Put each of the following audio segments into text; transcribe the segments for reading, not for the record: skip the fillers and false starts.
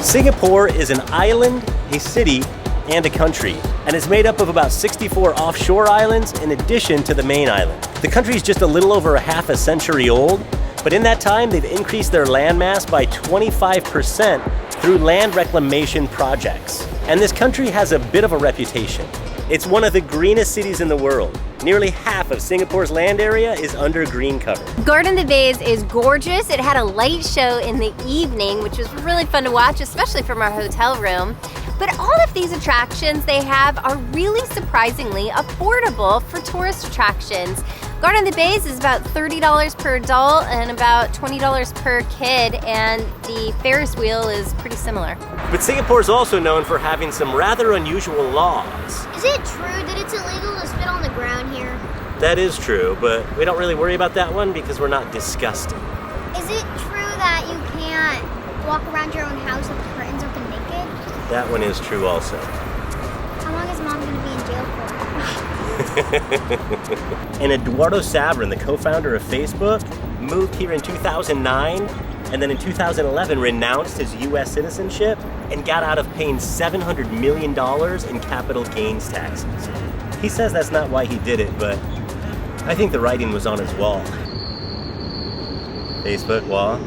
Singapore is an island, a city, and a country, and it's made up of about 64 offshore islands in addition to the main island. The country is just a little over a half a century old, but in that time they've increased their landmass by 25% through land reclamation projects. And this country has a bit of a reputation. It's one of the greenest cities in the world. Nearly half of Singapore's land area is under green cover. Garden of the Bays is gorgeous. It had a light show in the evening, which was really fun to watch, especially from our hotel room. But all of these attractions they have are really surprisingly affordable for tourist attractions. Garden of the Bays is about $30 per adult and about $20 per kid, and the Ferris wheel is pretty similar. But Singapore is also known for having some rather unusual laws. Is it true that it's illegal to spit on the ground here? That is true, but we don't really worry about that one because we're not disgusting. Is it true that you can't walk around your own house with the curtains open naked? That one is true also. How long is Mom going to be in jail for? And Eduardo Saverin, the co-founder of Facebook, moved here in 2009 and then in 2011 renounced his US citizenship and got out of paying $700 million in capital gains taxes. He says that's not why he did it, but I think the writing was on his wall. Facebook wall?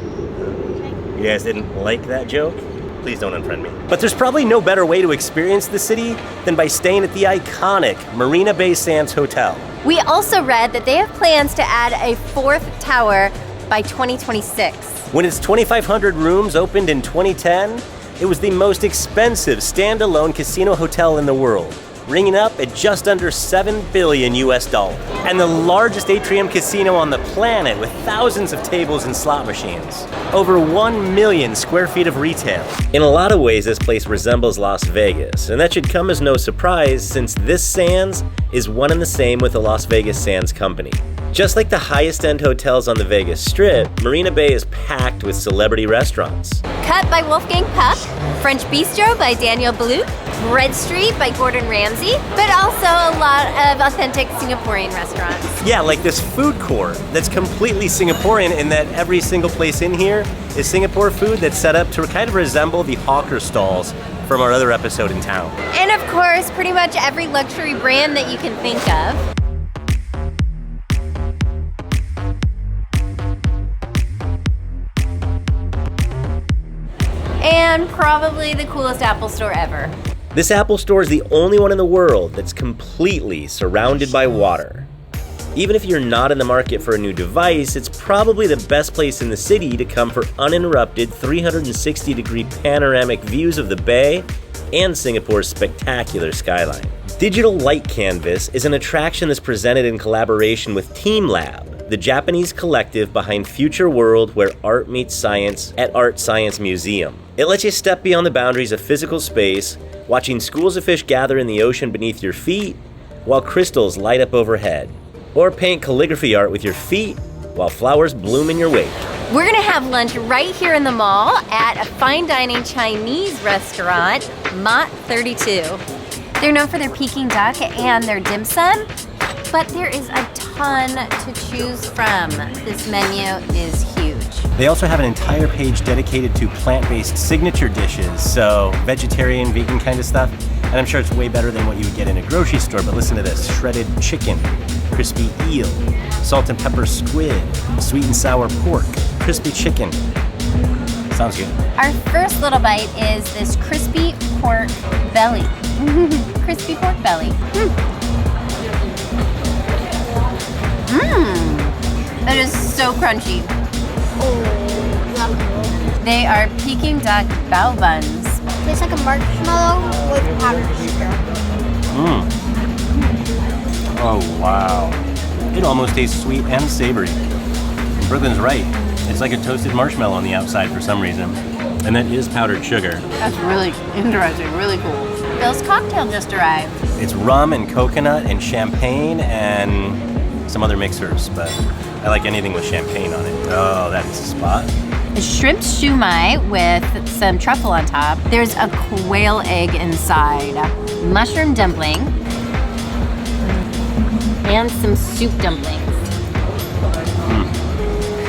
You guys didn't like that joke? Please don't unfriend me. But there's probably no better way to experience the city than by staying at the iconic Marina Bay Sands Hotel. We also read that they have plans to add a fourth tower by 2026. When its 2,500 rooms opened in 2010, it was the most expensive standalone casino hotel in the world, ringing up at just under $7 billion US. And the largest atrium casino on the planet with thousands of tables and slot machines. Over 1 million square feet of retail. In a lot of ways, this place resembles Las Vegas, and that should come as no surprise since this Sands is one and the same with the Las Vegas Sands Company. Just like the highest end hotels on the Vegas Strip, Marina Bay is packed with celebrity restaurants. Cut by Wolfgang Puck, French Bistro by Daniel Blue, Bread Street by Gordon Ramsay, but also a lot of authentic Singaporean restaurants. Yeah, like this food court that's completely Singaporean in that every single place in here is Singapore food that's set up to kind of resemble the hawker stalls from our other episode in town. And of course, pretty much every luxury brand that you can think of. And probably the coolest Apple store ever. This Apple store is the only one in the world that's completely surrounded by water. Even if you're not in the market for a new device, it's probably the best place in the city to come for uninterrupted 360-degree panoramic views of the bay and Singapore's spectacular skyline. Digital Light Canvas is an attraction that's presented in collaboration with Team Lab, the Japanese collective behind Future World Where Art Meets Science at Art Science Museum. It lets you step beyond the boundaries of physical space, watching schools of fish gather in the ocean beneath your feet while crystals light up overhead. Or paint calligraphy art with your feet while flowers bloom in your wake. We're gonna have lunch right here in the mall at a fine dining Chinese restaurant, Mott 32. They're known for their Peking duck and their dim sum, but there is a ton to choose from. This menu is huge. They also have an entire page dedicated to plant-based signature dishes, so vegetarian, vegan kind of stuff. And I'm sure it's way better than what you would get in a grocery store, but listen to this. Shredded chicken, crispy eel, salt and pepper squid, sweet and sour pork, crispy chicken. Sounds good. Our first little bite is this crispy pork belly. Crispy pork belly. That is so crunchy. They are Peking duck bao buns. Tastes like a marshmallow with powdered sugar. Oh, wow. It almost tastes sweet and savory. And Brooklyn's right. It's like a toasted marshmallow on the outside for some reason. And that is powdered sugar. That's really interesting, really cool. Bill's cocktail just arrived. It's rum and coconut and champagne and some other mixers, but I like anything with champagne on it. Oh, that's a spot. A shrimp shumai with some truffle on top. There's a quail egg inside. Mushroom dumpling. And some soup dumplings.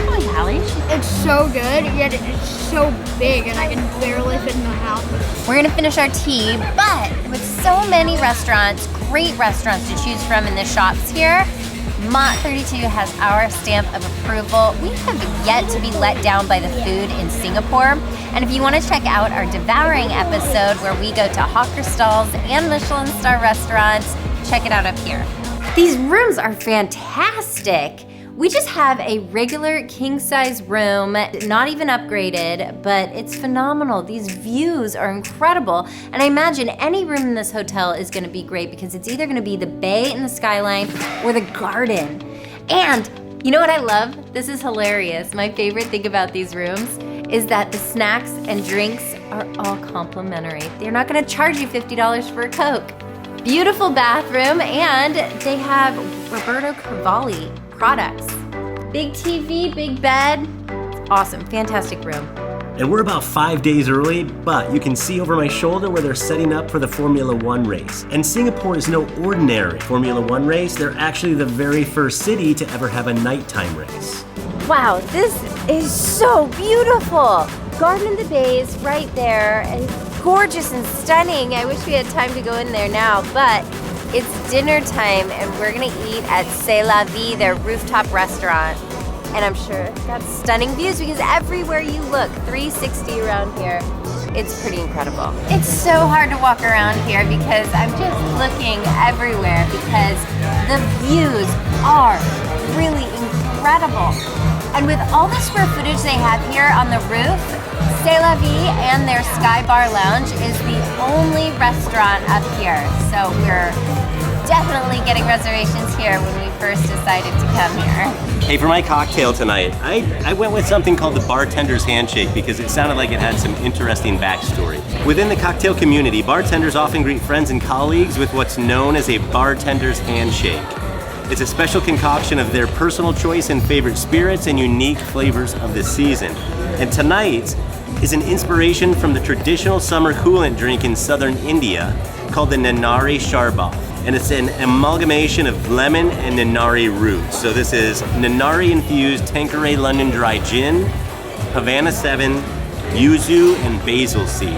Holy Hallie. It's so good, yet it's so big, and I can barely fit in the house. We're gonna finish our tea, but with so many restaurants, great restaurants to choose from in the shops here, Mott 32 has our stamp of approval. We have yet to be let down by the food in Singapore. And if you want to check out our devouring episode where we go to hawker stalls and Michelin star restaurants, check it out up here. These rooms are fantastic. We just have a regular king-size room, not even upgraded, but it's phenomenal. These views are incredible. And I imagine any room in this hotel is gonna be great because it's either gonna be the bay and the skyline or the garden. And you know what I love? This is hilarious. My favorite thing about these rooms is that the snacks and drinks are all complimentary. They're not gonna charge you $50 for a Coke. Beautiful bathroom, and they have Roberto Cavalli products. Big TV, big bed. Awesome, fantastic room. And we're about 5 days early, but you can see over my shoulder where they're setting up for the Formula One race. And Singapore is no ordinary Formula One race. They're actually the very first city to ever have a nighttime race. Wow, this is so beautiful. Garden of the Bay is right there, and gorgeous and stunning. I wish we had time to go in there now, but it's dinner time, and we're gonna eat at C'est La Vie, their rooftop restaurant. And I'm sure it's got stunning views because everywhere you look, 360 around here, it's pretty incredible. It's so hard to walk around here because I'm just looking everywhere because the views are really incredible. And with all the square footage they have here on the roof, C'est La Vie and their Sky Bar Lounge is the only restaurant up here. So we're definitely getting reservations here when we first decided to come here. Hey, for my cocktail tonight, I went with something called the bartender's handshake because it sounded like it had some interesting backstory. Within the cocktail community, bartenders often greet friends and colleagues with what's known as a bartender's handshake. It's a special concoction of their personal choice and favorite spirits and unique flavors of the season. And tonight is an inspiration from the traditional summer coolant drink in southern India called the Ninari Sharbat. And it's an amalgamation of lemon and Ninari roots. So this is Ninari infused Tanqueray London Dry Gin, Havana 7, yuzu, and basil seed.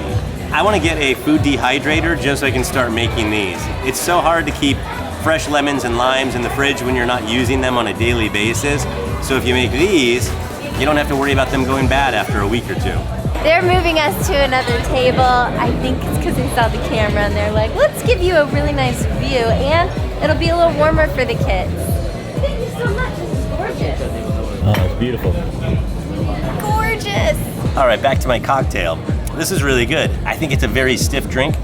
I want to get a food dehydrator just so I can start making these. It's so hard to keep fresh lemons and limes in the fridge when you're not using them on a daily basis. So if you make these, you don't have to worry about them going bad after a week or two. They're moving us to another table. I think it's because they saw the camera and they're like, let's give you a really nice view and it'll be a little warmer for the kids. Thank you so much, this is gorgeous. Oh, it's beautiful. Gorgeous. All right, back to my cocktail. This is really good. I think it's a very stiff drink,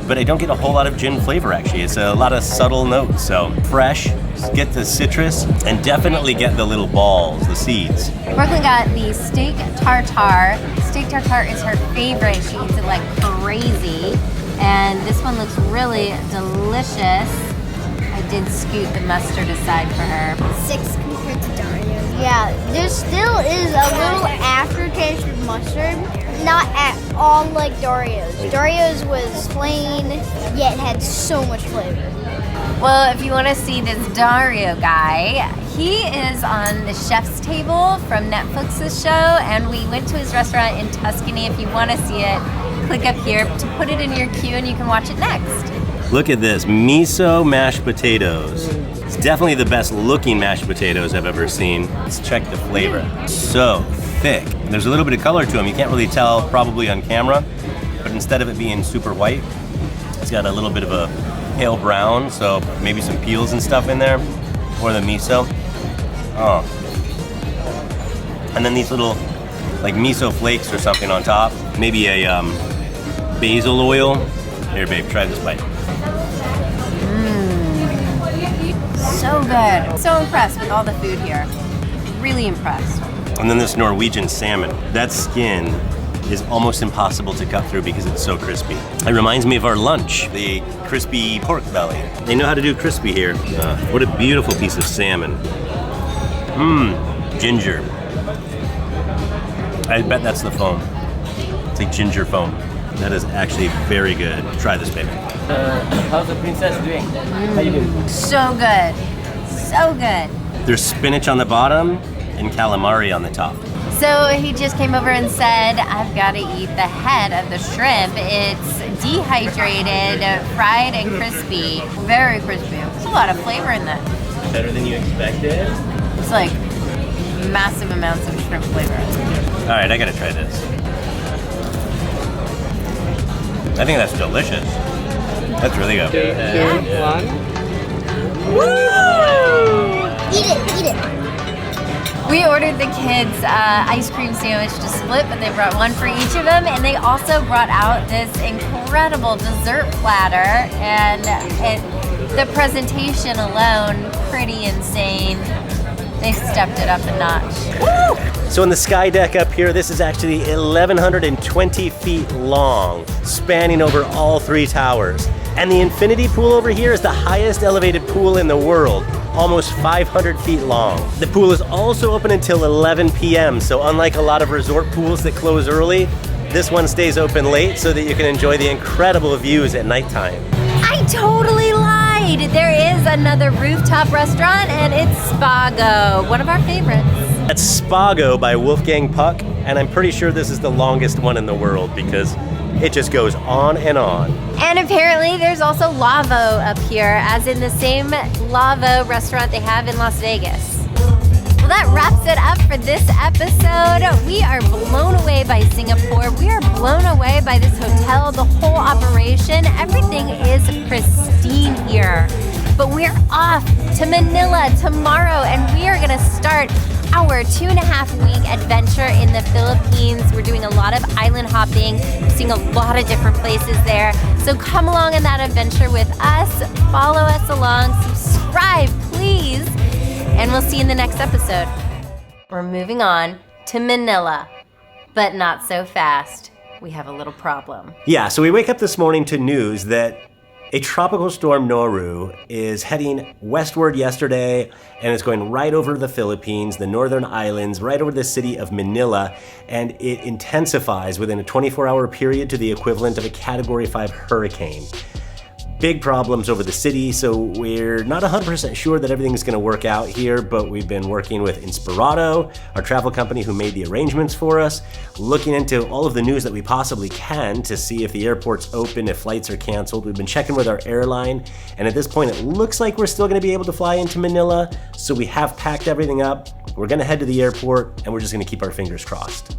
but I don't get a whole lot of gin flavor actually. It's a lot of subtle notes, so fresh, get the citrus, and definitely get the little balls, the seeds. Brooklyn got the steak tartare. Steak tartare is her favorite. She eats it like crazy. And this one looks really delicious. I did scoot the mustard aside for her. 6 compared to Dario's. Yeah, there still is a little aftertaste of mustard. Not at all like Dario's. Dario's was plain, yet had so much flavor. Well, if you want to see this Dario guy, he is on the chef's table from Netflix's show, and we went to his restaurant in Tuscany. If you want to see it, click up here to put it in your queue and you can watch it next. Look at this, miso mashed potatoes. It's definitely the best looking mashed potatoes I've ever seen. Let's check the flavor. So thick. There's a little bit of color to them. You can't really tell probably on camera, but instead of it being super white, it's got a little bit of a pale brown, so maybe some peels and stuff in there, or the miso. Oh. And then these little like miso flakes or something on top. Maybe a basil oil. Here, babe, try this bite. So good. So impressed with all the food here. Really impressed. And then this Norwegian salmon. That skin is almost impossible to cut through because it's so crispy. It reminds me of our lunch, the crispy pork belly. They know how to do crispy here. What a beautiful piece of salmon. Ginger. I bet that's the foam. It's like ginger foam. That is actually very good. Try this, baby. How's the princess doing? How you doing? So good. So good. There's spinach on the bottom and calamari on the top. So he just came over and said, I've got to eat the head of the shrimp. It's dehydrated, fried and crispy. Very crispy. There's a lot of flavor in that. Better than you expected? It's like massive amounts of shrimp flavor. All right, I gotta try this. I think that's delicious. That's really good. Eat it. We ordered the kids ice cream sandwich to split, but they brought one for each of them, and they also brought out this incredible dessert platter, and the presentation alone, pretty insane. They stepped it up a notch. Woo! So in the sky deck up here, this is actually 1,120 feet long, spanning over all 3 towers. And the infinity pool over here is the highest elevated pool in the world, almost 500 feet long. The pool is also open until 11 p.m., so unlike a lot of resort pools that close early, this one stays open late so that you can enjoy the incredible views at nighttime. I totally lied! There is another rooftop restaurant, and it's Spago, one of our favorites. That's Spago by Wolfgang Puck, and I'm pretty sure this is the longest one in the world because it just goes on and on. And apparently there's also Lavo up here, as in the same Lavo restaurant they have in Las Vegas. Well, that wraps it up for this episode. We are blown away by Singapore. We are blown away by this hotel, the whole operation. Everything is pristine here. But we're off to Manila tomorrow, and we are gonna start our 2.5-week adventure in the Philippines. We're doing a lot of island hopping, seeing a lot of different places there. So come along on that adventure with us, follow us along, subscribe, please, and we'll see you in the next episode. We're moving on to Manila, but not so fast. We have a little problem. Yeah, so we wake up this morning to news that a tropical storm Noru is heading westward yesterday, and it's going right over the Philippines, the northern islands, right over the city of Manila, and it intensifies within a 24-hour period to the equivalent of a Category 5 hurricane. Big problems over the city, so we're not 100% sure that everything's going to work out here, but we've been working with Inspirato, our travel company who made the arrangements for us, looking into all of the news that we possibly can to see if the airport's open, if flights are canceled. We've been checking with our airline, and at this point it looks like we're still going to be able to fly into Manila, so we have packed everything up. We're going to head to the airport, and we're just going to keep our fingers crossed.